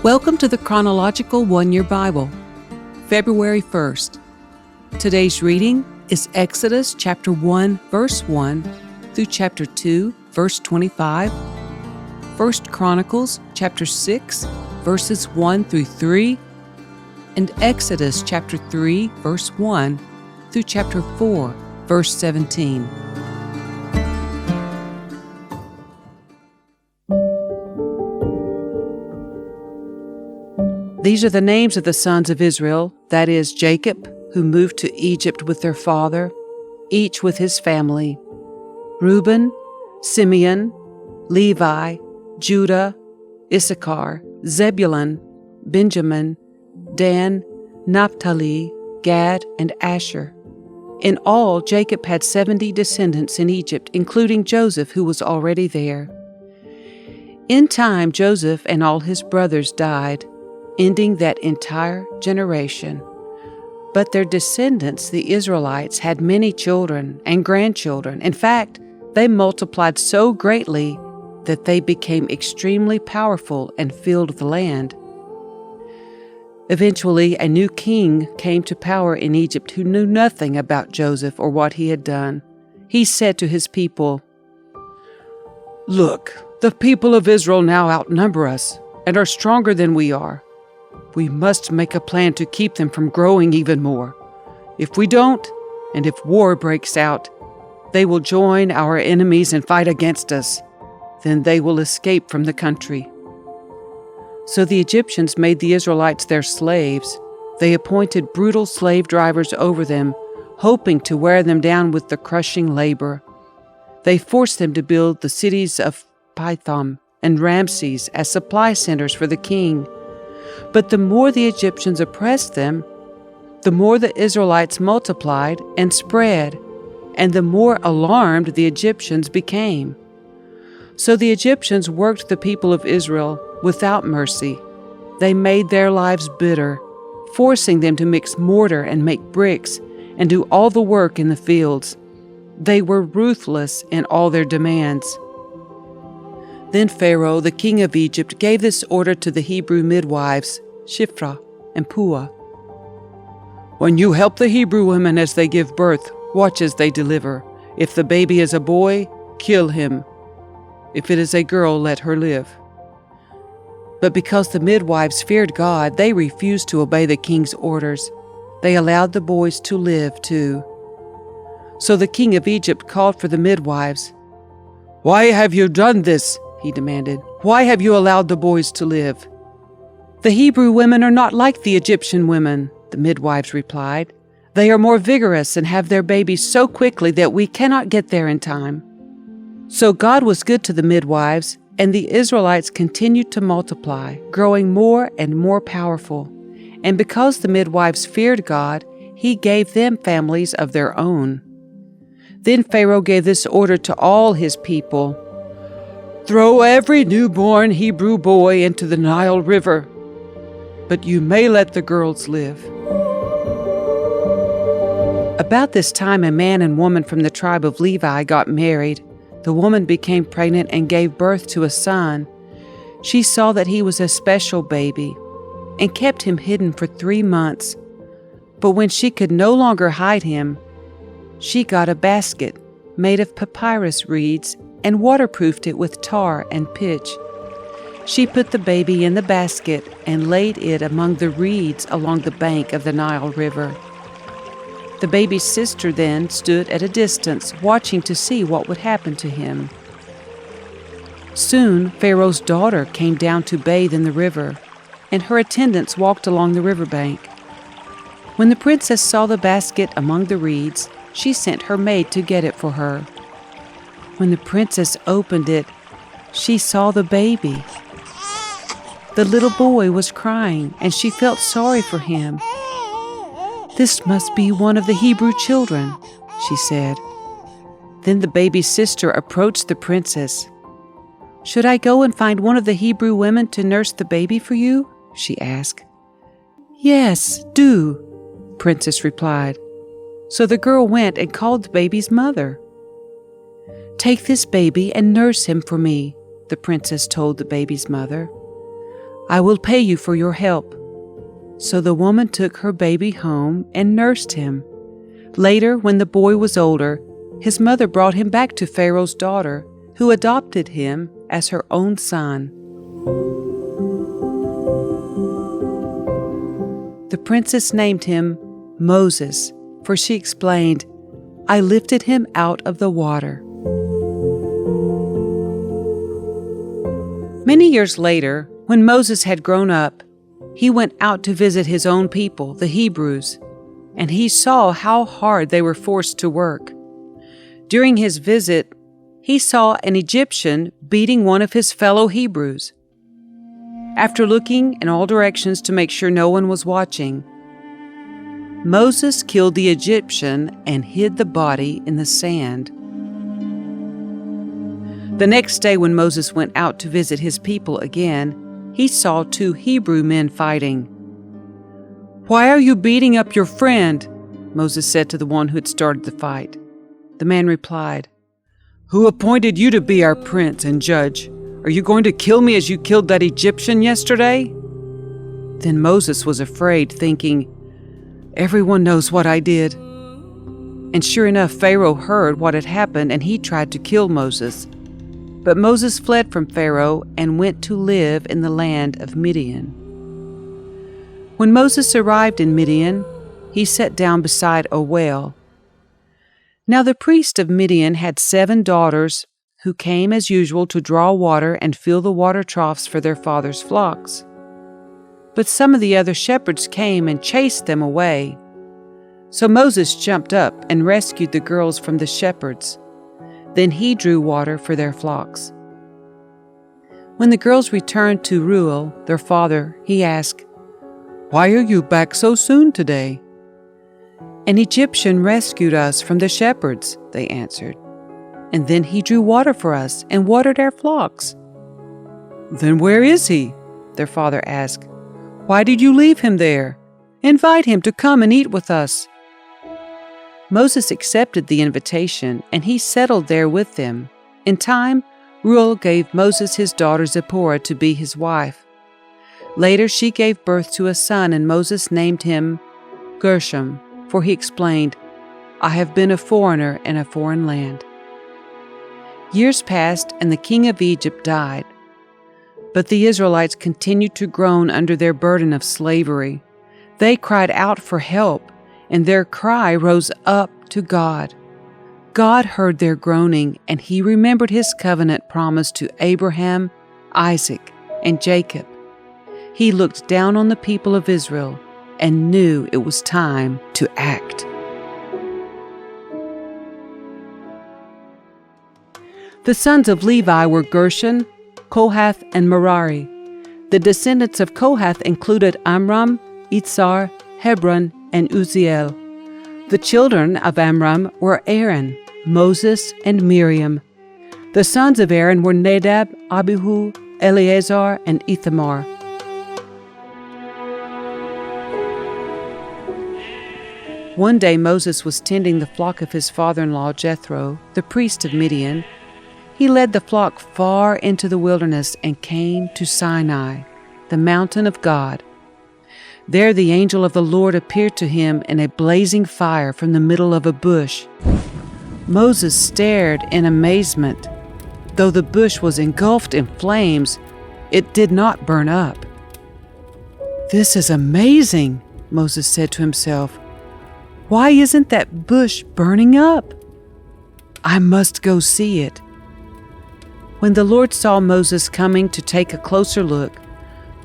Welcome to the Chronological One-Year Bible, February 1st. Today's reading is Exodus chapter 1, verse 1 through chapter 2, verse 25, 1 Chronicles chapter 6, verses 1 through 3, and Exodus chapter 3, verse 1 through chapter 4, verse 17. These are the names of the sons of Israel, that is, Jacob, who moved to Egypt with their father, each with his family: Reuben, Simeon, Levi, Judah, Issachar, Zebulun, Benjamin, Dan, Naphtali, Gad, and Asher. In all, Jacob had 70 descendants in Egypt, including Joseph, who was already there. In time, Joseph and all his brothers died, ending that entire generation. But their descendants, the Israelites, had many children and grandchildren. In fact, they multiplied so greatly that they became extremely powerful and filled the land. Eventually, a new king came to power in Egypt who knew nothing about Joseph or what he had done. He said to his people, "Look, the people of Israel now outnumber us and are stronger than we are. We must make a plan to keep them from growing even more. If we don't, and if war breaks out, they will join our enemies and fight against us. Then they will escape from the country." So the Egyptians made the Israelites their slaves. They appointed brutal slave drivers over them, hoping to wear them down with the crushing labor. They forced them to build the cities of Pithom and Ramses as supply centers for the king. But the more the Egyptians oppressed them, the more the Israelites multiplied and spread, and the more alarmed the Egyptians became. So the Egyptians worked the people of Israel without mercy. They made their lives bitter, forcing them to mix mortar and make bricks and do all the work in the fields. They were ruthless in all their demands. Then Pharaoh, the king of Egypt, gave this order to the Hebrew midwives, Shiphrah and Puah. "When you help the Hebrew women as they give birth, watch as they deliver. If the baby is a boy, kill him. If it is a girl, let her live." But because the midwives feared God, they refused to obey the king's orders. They allowed the boys to live too. So the king of Egypt called for the midwives. "Why have you done this?" he demanded. "Why have you allowed the boys to live?" "The Hebrew women are not like the Egyptian women," the midwives replied. "They are more vigorous and have their babies so quickly that we cannot get there in time." So God was good to the midwives, and the Israelites continued to multiply, growing more and more powerful. And because the midwives feared God, He gave them families of their own. Then Pharaoh gave this order to all his people: "Throw every newborn Hebrew boy into the Nile River, but you may let the girls live." About this time, a man and woman from the tribe of Levi got married. The woman became pregnant and gave birth to a son. She saw that he was a special baby and kept him hidden for 3 months. But when she could no longer hide him, she got a basket made of papyrus reeds and waterproofed it with tar and pitch. She put the baby in the basket and laid it among the reeds along the bank of the Nile River. The baby's sister then stood at a distance, watching to see what would happen to him. Soon, Pharaoh's daughter came down to bathe in the river, and her attendants walked along the riverbank. When the princess saw the basket among the reeds, she sent her maid to get it for her. When the princess opened it, she saw the baby. The little boy was crying, and she felt sorry for him. "This must be one of the Hebrew children," she said. Then the baby's sister approached the princess. "Should I go and find one of the Hebrew women to nurse the baby for you?" she asked. "Yes, do," the princess replied. So the girl went and called the baby's mother. "Take this baby and nurse him for me," the princess told the baby's mother. I will pay you for your help." So the woman took her baby home and nursed him. Later, when the boy was older, his mother brought him back to Pharaoh's daughter, who adopted him as her own son. The princess named him Moses, for she explained, "I lifted him out of the water." Many years later, when Moses had grown up, he went out to visit his own people, the Hebrews, and he saw how hard they were forced to work. During his visit, he saw an Egyptian beating one of his fellow Hebrews. After looking in all directions to make sure no one was watching, Moses killed the Egyptian and hid the body in the sand. The next day, when Moses went out to visit his people again, he saw 2 Hebrew men fighting. "Why are you beating up your friend?" Moses said to the one who had started the fight. The man replied, "Who appointed you to be our prince and judge? Are you going to kill me as you killed that Egyptian yesterday?" Then Moses was afraid, thinking, "Everyone knows what I did." And sure enough, Pharaoh heard what had happened, and he tried to kill Moses. But Moses fled from Pharaoh and went to live in the land of Midian. When Moses arrived in Midian, he sat down beside a well. Now the priest of Midian had 7 daughters who came as usual to draw water and fill the water troughs for their father's flocks. But some of the other shepherds came and chased them away. So Moses jumped up and rescued the girls from the shepherds. Then he drew water for their flocks. When the girls returned to Reuel, their father, he asked, "Why are you back so soon today?" "An Egyptian rescued us from the shepherds," they answered. "And then he drew water for us and watered our flocks." "Then where is he?" their father asked. "Why did you leave him there? Invite him to come and eat with us." Moses accepted the invitation, and he settled there with them. In time, Reuel gave Moses his daughter Zipporah to be his wife. Later she gave birth to a son, and Moses named him Gershom, for he explained, "I have been a foreigner in a foreign land." Years passed, and the king of Egypt died. But the Israelites continued to groan under their burden of slavery. They cried out for help, and their cry rose up to God. God heard their groaning, and he remembered his covenant promise to Abraham, Isaac, and Jacob. He looked down on the people of Israel and knew it was time to act. The sons of Levi were Gershon, Kohath, and Merari. The descendants of Kohath included Amram, Itzar, Hebron, and Uzziel. The children of Amram were Aaron, Moses, and Miriam. The sons of Aaron were Nadab, Abihu, Eleazar, and Ithamar. One day Moses was tending the flock of his father-in-law Jethro, the priest of Midian. He led the flock far into the wilderness and came to Sinai, the mountain of God. There the angel of the Lord appeared to him in a blazing fire from the middle of a bush. Moses stared in amazement. Though the bush was engulfed in flames, it did not burn up. "This is amazing," Moses said to himself. "Why isn't that bush burning up? I must go see it." When the Lord saw Moses coming to take a closer look,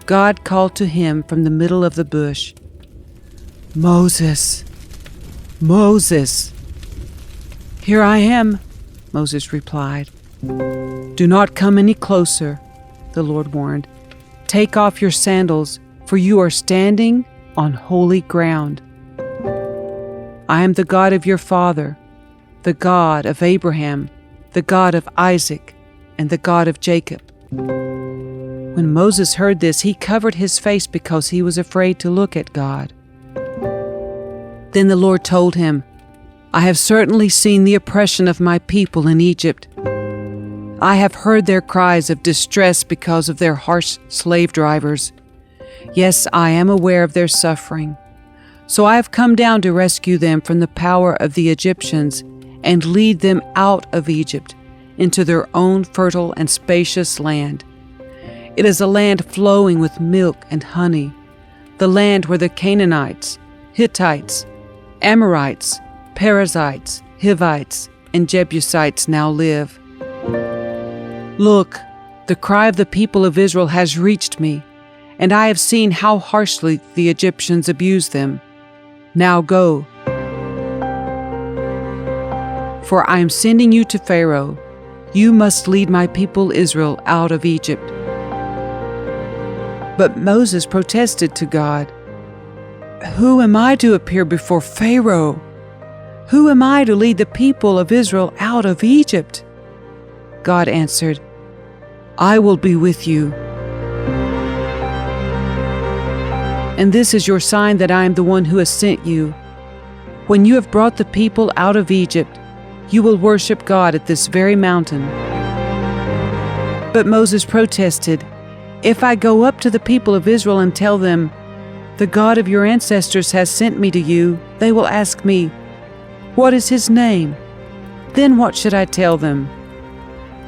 God called to him from the middle of the bush, "Moses, Moses." "Here I am," Moses replied. "Do not come any closer," the Lord warned. "Take off your sandals, for you are standing on holy ground. I am the God of your father, the God of Abraham, the God of Isaac, and the God of Jacob." When Moses heard this, he covered his face because he was afraid to look at God. Then the Lord told him, "I have certainly seen the oppression of my people in Egypt. I have heard their cries of distress because of their harsh slave drivers. Yes, I am aware of their suffering. So I have come down to rescue them from the power of the Egyptians and lead them out of Egypt into their own fertile and spacious land. It is a land flowing with milk and honey, the land where the Canaanites, Hittites, Amorites, Perizzites, Hivites, and Jebusites now live. Look, the cry of the people of Israel has reached me, and I have seen how harshly the Egyptians abuse them. Now go, for I am sending you to Pharaoh. You must lead my people Israel out of Egypt. But Moses protested to God, "Who am I to appear before Pharaoh? Who am I to lead the people of Israel out of Egypt?" God answered, "I will be with you. And this is your sign that I am the one who has sent you. When you have brought the people out of Egypt, you will worship God at this very mountain." But Moses protested, "If I go up to the people of Israel and tell them, 'The God of your ancestors has sent me to you,' they will ask me, 'What is his name?' Then what should I tell them?"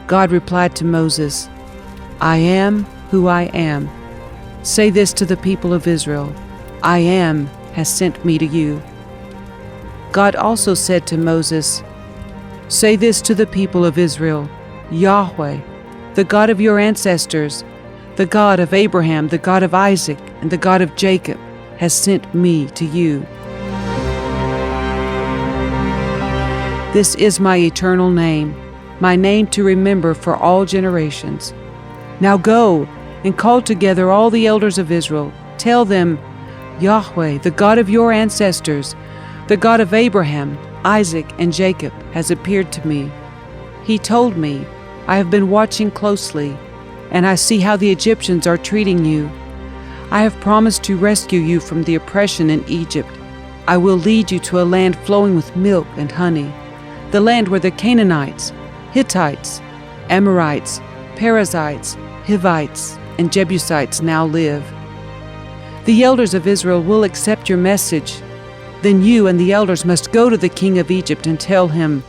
God replied to Moses, "I am who I am. Say this to the people of Israel, 'I am has sent me to you.'" God also said to Moses, "Say this to the people of Israel, 'Yahweh, the God of your ancestors, the God of Abraham, the God of Isaac, and the God of Jacob, has sent me to you.' This is my eternal name, my name to remember for all generations. Now go and call together all the elders of Israel. Tell them, 'Yahweh, the God of your ancestors, the God of Abraham, Isaac, and Jacob, has appeared to me. He told me, I have been watching closely, and I see how the Egyptians are treating you. I have promised to rescue you from the oppression in Egypt. I will lead you to a land flowing with milk and honey, the land where the Canaanites, Hittites, Amorites, Perizzites, Hivites, and Jebusites now live. The elders of Israel will accept your message. Then you and the elders must go to the king of Egypt and tell him,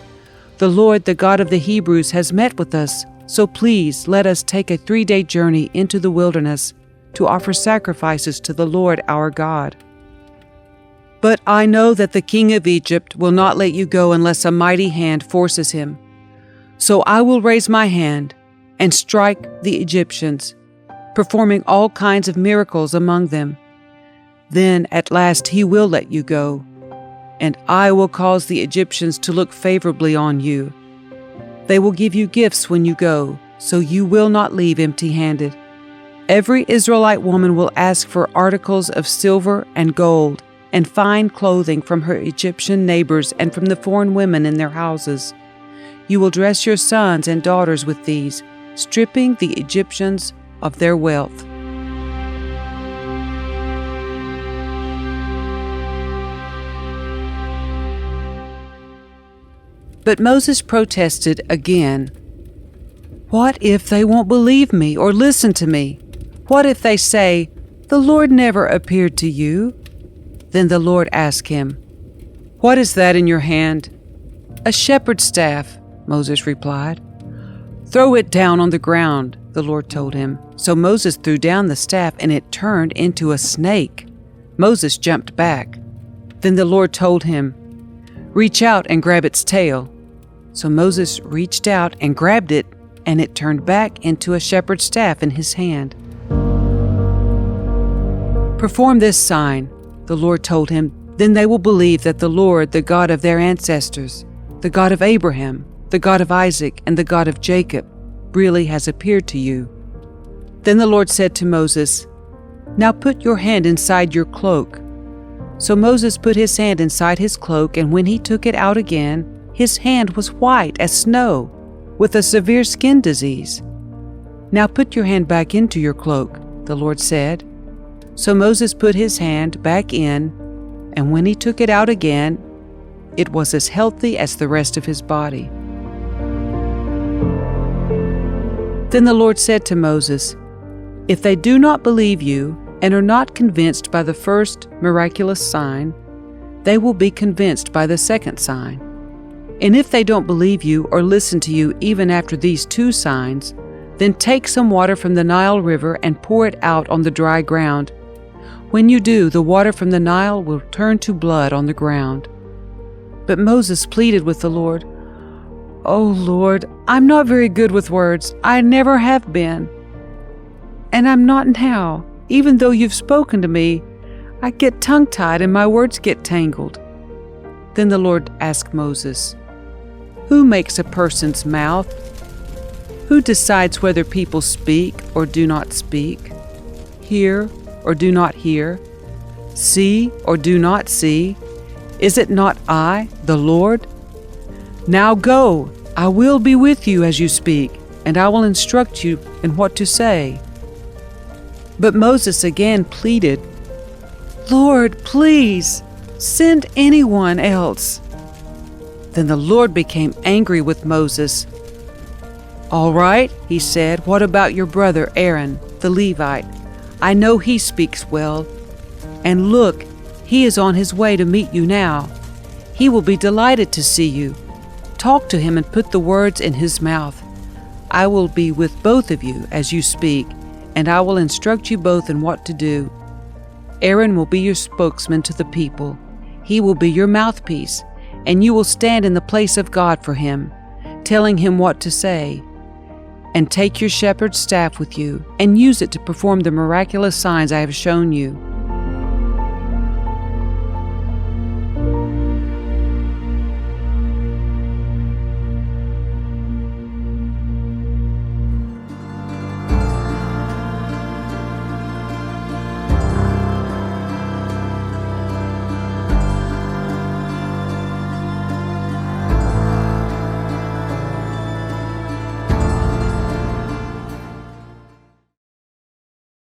'The Lord, the God of the Hebrews, has met with us, so please let us take a 3-day journey into the wilderness to offer sacrifices to the Lord our God.' But I know that the king of Egypt will not let you go unless a mighty hand forces him. So I will raise my hand and strike the Egyptians, performing all kinds of miracles among them. Then at last he will let you go, and I will cause the Egyptians to look favorably on you. They will give you gifts when you go, so you will not leave empty-handed. Every Israelite woman will ask for articles of silver and gold and fine clothing from her Egyptian neighbors and from the foreign women in their houses. You will dress your sons and daughters with these, stripping the Egyptians of their wealth." But Moses protested again. "What if they won't believe me or listen to me? What if they say, 'The Lord never appeared to you'?" Then the Lord asked him, "What is that in your hand?" "A shepherd's staff," Moses replied. "Throw it down on the ground," the Lord told him. So Moses threw down the staff, and it turned into a snake. Moses jumped back. Then the Lord told him, "Reach out and grab its tail." So Moses reached out and grabbed it, and it turned back into a shepherd's staff in his hand. "Perform this sign," the Lord told him. "Then they will believe that the Lord, the God of their ancestors, the God of Abraham, the God of Isaac, and the God of Jacob, really has appeared to you." Then the Lord said to Moses, "Now put your hand inside your cloak." So Moses put his hand inside his cloak, and when he took it out again, his hand was white as snow, with a severe skin disease. "Now put your hand back into your cloak," the Lord said. So Moses put his hand back in, and when he took it out again, it was as healthy as the rest of his body. Then the Lord said to Moses, "If they do not believe you and are not convinced by the first miraculous sign, they will be convinced by the second sign. And if they don't believe you or listen to you even after these 2 signs, then take some water from the Nile River and pour it out on the dry ground. When you do, the water from the Nile will turn to blood on the ground." But Moses pleaded with the Lord, "Oh Lord, I'm not very good with words. I never have been. And I'm not now. Even though you've spoken to me, I get tongue-tied and my words get tangled." Then the Lord asked Moses, "Who makes a person's mouth? Who decides whether people speak or do not speak? Hear or do not hear? See or do not see? Is it not I, the Lord? Now go, I will be with you as you speak, and I will instruct you in what to say." But Moses again pleaded, "Lord, please, send anyone else." Then the Lord became angry with Moses. "All right," he said, "what about your brother Aaron, the Levite? I know he speaks well. And look, he is on his way to meet you now. He will be delighted to see you. Talk to him and put the words in his mouth. I will be with both of you as you speak, and I will instruct you both in what to do. Aaron will be your spokesman to the people. He will be your mouthpiece, and you will stand in the place of God for him, telling him what to say. And take your shepherd's staff with you, and use it to perform the miraculous signs I have shown you.